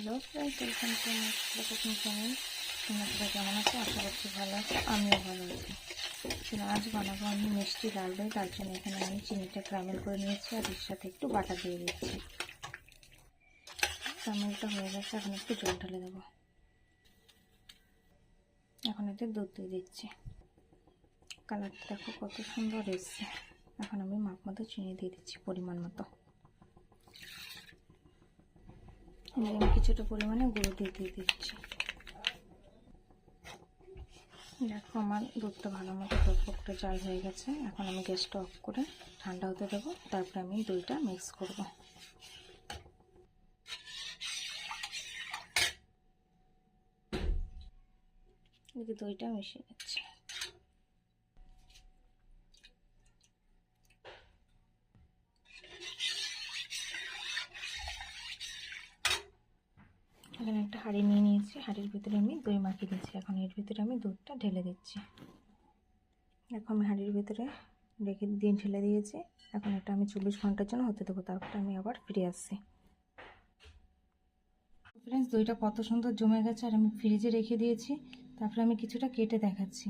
Hello friends, welcome to my cooking channel. তোমরা সবাই কেমন আছো? আশা করছি ভালো আছো, আমিও ভালো আছি। আজ বানাবো আমি মিষ্টি লাল দই। তার জন্য এখানে আমি চিনিটা ক্যারামেল করে নিয়েছি আর এর সাথে একটু বাটার দিয়ে দিচ্ছি। ক্যারামেলটা হয়ে গেছে, এখন একটু জল ঢেলে দেবো। এখন এতে দুধ দিয়ে দিচ্ছি। কালারটা দেখো কত সুন্দর এসছে। এখন আমি মাপ মতো চিনি দিয়ে দিচ্ছি, পরিমাণ মতো। আমি কিছুটা পরিমাণে গুঁড়ো দিয়ে দিচ্ছি। দেখো আমার দুধটা ভালো মতো টকবকটা জাল হয়ে গেছে। এখন আমি গ্যাসটা অফ করে ঠান্ডা হতে দেবো, তারপরে আমি দইটা মিক্স করব। এদিকে দইটা মিশিয়ে নিচ্ছি। এখানে একটা হাঁড়ি নিয়ে নিয়েছি, হাঁড়ির ভিতরে আমি দই মাখিয়ে দিচ্ছি। এখন এর ভিতরে আমি দুধটা ঢেলে দিচ্ছি। এখন আমি হাঁড়ির ভিতরে রেখে দিয়ে ঢেলে দিয়েছি। এখন এটা আমি 24 ঘন্টার জন্য হতে দেবো, তারপরে আমি আবার ফিরে আসছি। ফ্রেন্ডস, দইটা কত সুন্দর জমে গেছে আর আমি ফ্রিজে রেখে দিয়েছি। তারপরে আমি কিছুটা কেটে দেখাচ্ছি।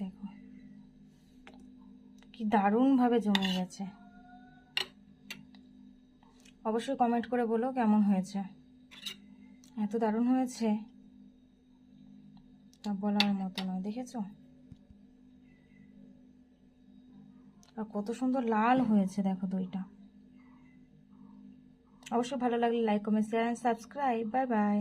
দেখো কি দারুণভাবে জমে গেছে। অবশ্যই কমেন্ট করে বলো কেমন হয়েছে। এত দারুণ হয়েছে তা বলার মতো নয়, দেখেছো? আর কত সুন্দর লাল হয়েছে দেখো দইটা। অবশ্যই ভালো লাগলে like, comment, share and subscribe. Bye by.